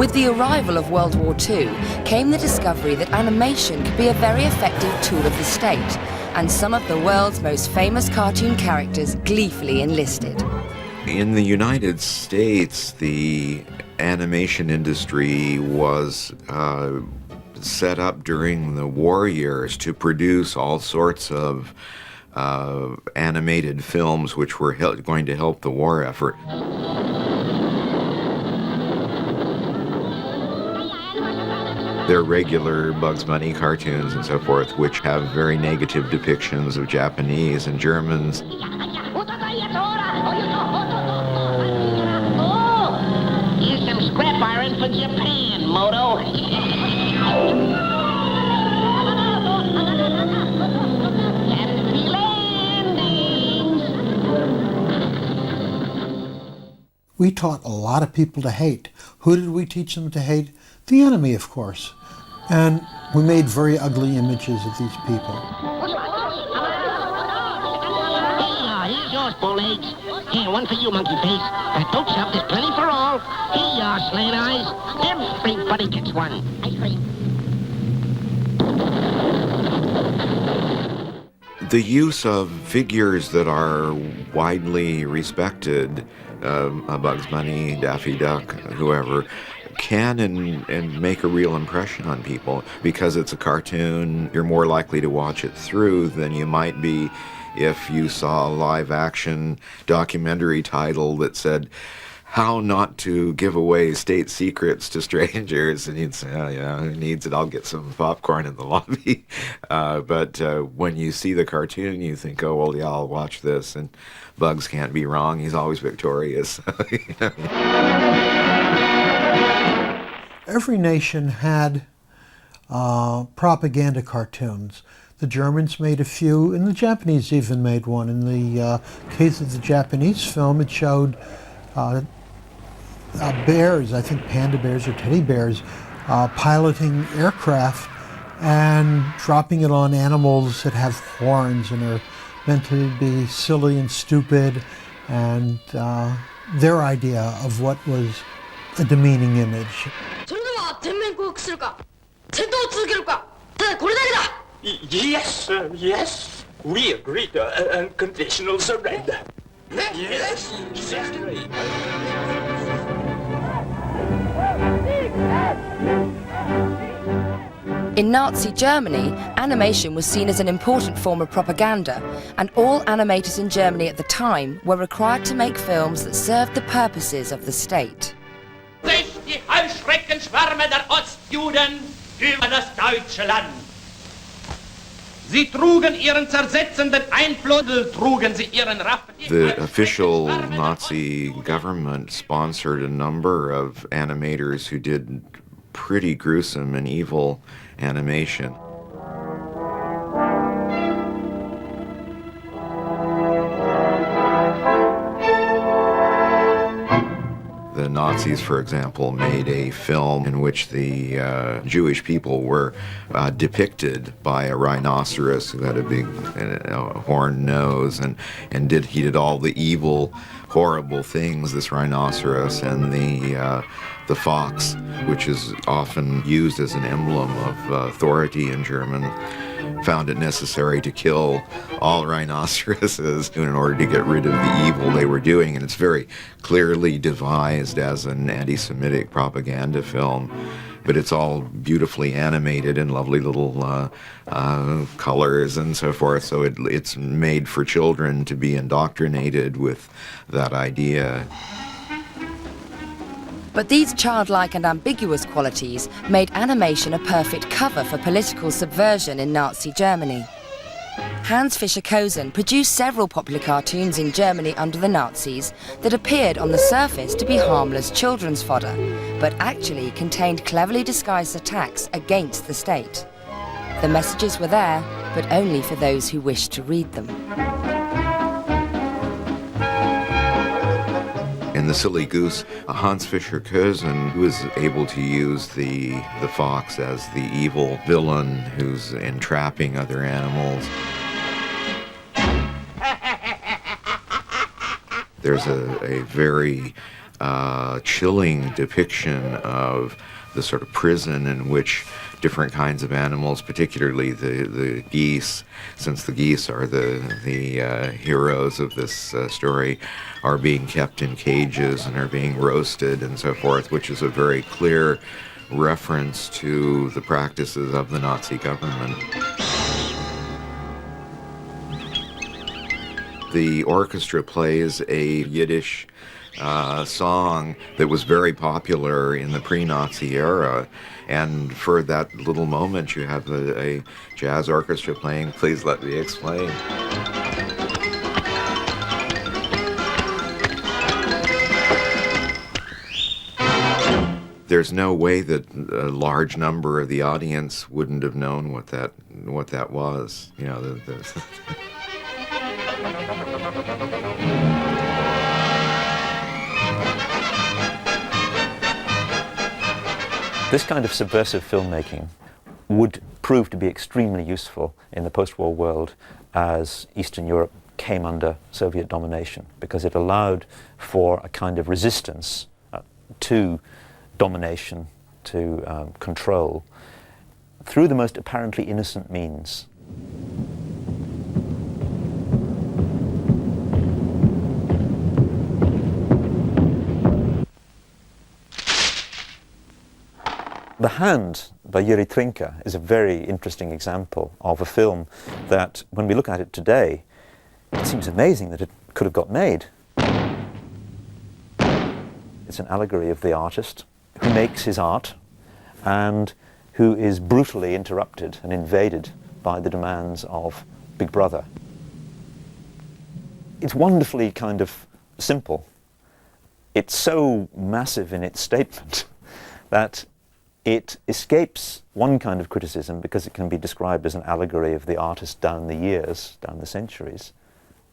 With the arrival of World War II came the discovery that animation could be a very effective tool of the state, and some of the world's most famous cartoon characters gleefully enlisted. In the United States, the animation industry was set up during the war years to produce all sorts of animated films which were going to help the war effort. They're regular Bugs Bunny cartoons and so forth, which have very negative depictions of Japanese and Germans. Here's some scrap iron for Japan, Moto. Happy landings. We taught a lot of people to hate. Who did we teach them to hate? The enemy, of course. And we made very ugly images of these people. Hey, here's yours, bull eggs. Here, one for you, monkey face. Don't shove, there's plenty for all. Here you are, slant eyes. Everybody gets one. Ice cream. The use of figures that are widely respected, Bugs Bunny, Daffy Duck, whoever, can and make a real impression on people. Because it's a cartoon, you're more likely to watch it through than you might be if you saw a live-action documentary title that said, "How not to give away state secrets to strangers," and you'd say, "Oh yeah, who needs it? I'll get some popcorn in the lobby." But when you see the cartoon, you think, "Oh well, yeah, I'll watch this." And Bugs can't be wrong; he's always victorious. Every nation had propaganda cartoons. The Germans made a few, and the Japanese even made one. In the case of the Japanese film, it showed bears, I think panda bears or teddy bears, piloting aircraft and dropping it on animals that have horns and are meant to be silly and stupid, and their idea of what was a demeaning image. Yes, yes, we agreed. Unconditional surrender. Yes, certainly. In Nazi Germany, animation was seen as an important form of propaganda, and all animators in Germany at the time were required to make films that served the purposes of the state. Sich die Heuschreckenschwärme der Ostjuden über das deutsche Land. Sie trugen ihren zersetzenden Einfluss, trugen sie ihren Raffen. The official Nazi government sponsored a number of animators who did pretty gruesome and evil animation. The Nazis, for example, made a film in which the Jewish people were depicted by a rhinoceros who had a big horned nose, and he did all the evil, horrible things, this rhinoceros, and the fox, which is often used as an emblem of authority in German, found it necessary to kill all rhinoceroses in order to get rid of the evil they were doing. And it's very clearly devised as an anti-Semitic propaganda film, but it's all beautifully animated in lovely little colors and so forth. So it's made for children to be indoctrinated with that idea. But these childlike and ambiguous qualities made animation a perfect cover for political subversion in Nazi Germany. Hans Fischer Kosen produced several popular cartoons in Germany under the Nazis that appeared on the surface to be harmless children's fodder, but actually contained cleverly disguised attacks against the state. The messages were there, but only for those who wished to read them. In The Silly Goose, Hans Fischer Kosen was able to use the fox as the evil villain who's entrapping other animals. There's a very chilling depiction of the sort of prison in which different kinds of animals, particularly the geese, since the geese are the heroes of this story, are being kept in cages and are being roasted and so forth, which is a very clear reference to the practices of the Nazi government. The orchestra plays a Yiddish song that was very popular in the pre-Nazi era, and for that little moment you have a jazz orchestra playing Please Let Me Explain. There's no way that a large number of the audience wouldn't have known what that was. You know, This kind of subversive filmmaking would prove to be extremely useful in the post-war world as Eastern Europe came under Soviet domination, because it allowed for a kind of resistance to domination, to control, through the most apparently innocent means. The Hand by Yuri Trinka is a very interesting example of a film that, when we look at it today, it seems amazing that it could have got made. It's an allegory of the artist who makes his art and who is brutally interrupted and invaded by the demands of Big Brother. It's wonderfully kind of simple. It's so massive in its statement that it escapes one kind of criticism because it can be described as an allegory of the artist down the years, down the centuries.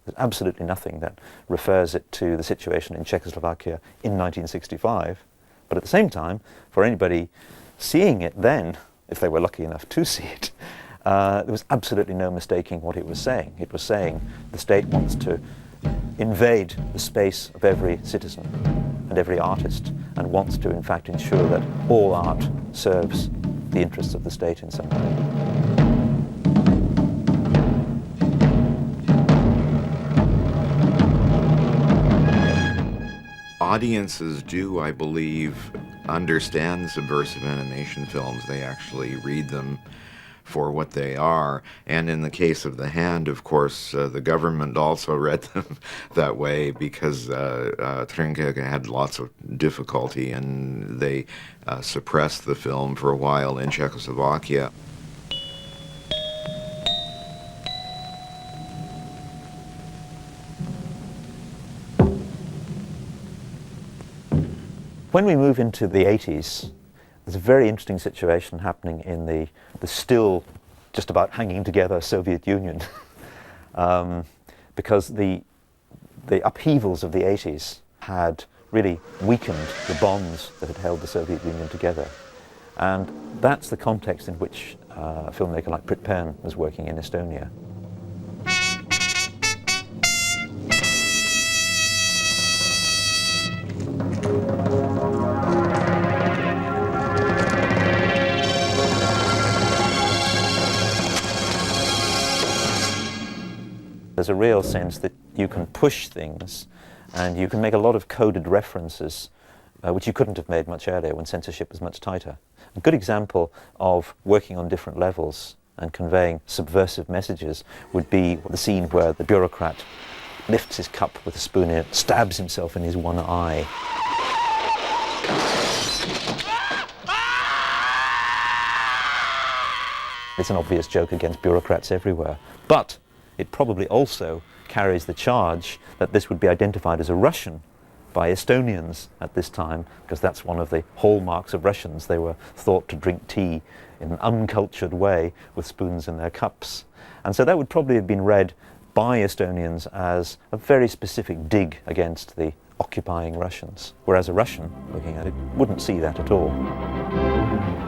There's absolutely nothing that refers it to the situation in Czechoslovakia in 1965. But at the same time, for anybody seeing it then, if they were lucky enough to see it, there was absolutely no mistaking what it was saying. It was saying the state wants to invade the space of every citizen and every artist, and wants to in fact ensure that all art serves the interests of the state in some way. Audiences do, I believe, understand subversive animation films. They actually read them for what they are. And in the case of The Hand, of course, the government also read them that way, because Trinka had lots of difficulty, and they suppressed the film for a while in Czechoslovakia. When we move into the 80s, there's a very interesting situation happening in the still just about hanging together Soviet Union, because the upheavals of the 80s had really weakened the bonds that had held the Soviet Union together. And that's the context in which a filmmaker like Prit Pern was working in Estonia. There's a real sense that you can push things and you can make a lot of coded references which you couldn't have made much earlier when censorship was much tighter. A good example of working on different levels and conveying subversive messages would be the scene where the bureaucrat lifts his cup with a spoon in it, stabs himself in his one eye. It's an obvious joke against bureaucrats everywhere, but it probably also carries the charge that this would be identified as a Russian by Estonians at this time, because that's one of the hallmarks of Russians. They were thought to drink tea in an uncultured way with spoons in their cups. And so that would probably have been read by Estonians as a very specific dig against the occupying Russians, whereas a Russian, looking at it, wouldn't see that at all.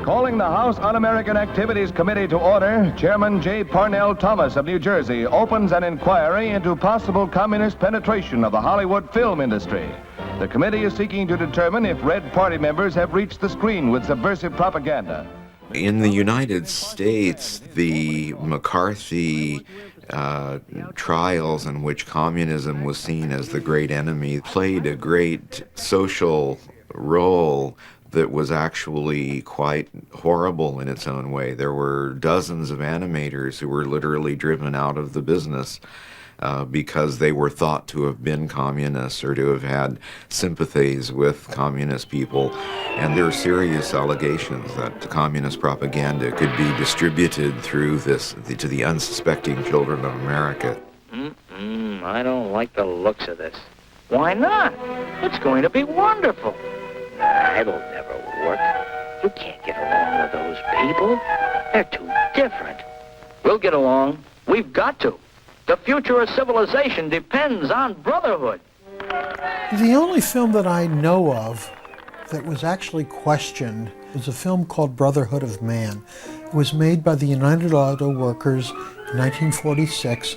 Calling the House Un-American Activities Committee to order, Chairman J. Parnell Thomas of New Jersey opens an inquiry into possible communist penetration of the Hollywood film industry. The committee is seeking to determine if Red Party members have reached the screen with subversive propaganda. In the United States, the McCarthy trials in which communism was seen as the great enemy played a great social role that was actually quite horrible in its own way. There were dozens of animators who were literally driven out of the business because they were thought to have been communists or to have had sympathies with communist people. And there are serious allegations that the communist propaganda could be distributed through this to the unsuspecting children of America. I don't like the looks of this. Why not? It's going to be wonderful. Nah, it'll never work. You can't get along with those people. They're too different. We'll get along. We've got to. The future of civilization depends on brotherhood. The only film that I know of that was actually questioned was a film called Brotherhood of Man. It was made by the United Auto Workers in 1946.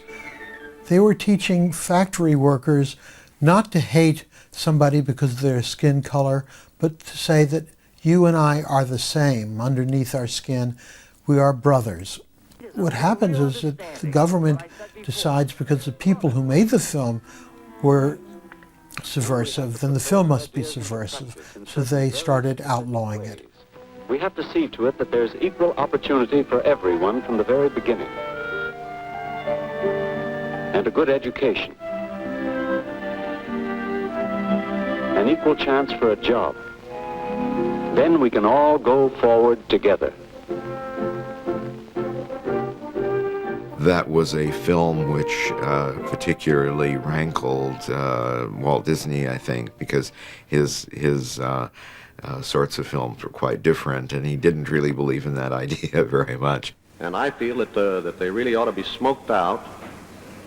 They were teaching factory workers not to hate somebody because of their skin color, but to say that you and I are the same. Underneath our skin, we are brothers. What happens is that the government decides because the people who made the film were subversive, then the film must be subversive. So they started outlawing it. We have to see to it that there's equal opportunity for everyone from the very beginning. And a good education. An equal chance for a job. Then we can all go forward together. That was a film which particularly rankled Walt Disney, I think, because his sorts of films were quite different, and he didn't really believe in that idea very much. And I feel that they really ought to be smoked out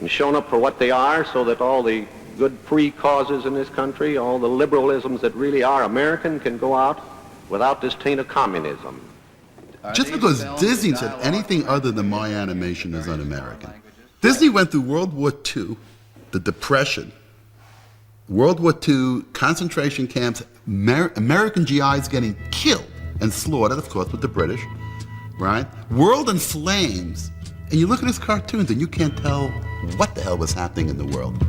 and shown up for what they are, so that all the good free causes in this country, all the liberalisms that really are American, can go out without this taint of communism. Just because Disney said anything other than my animation is un-American. Disney went through World War II, the Depression, World War II, concentration camps, American GIs getting killed and slaughtered, of course, with the British, right? World in flames. And you look at his cartoons and you can't tell what the hell was happening in the world.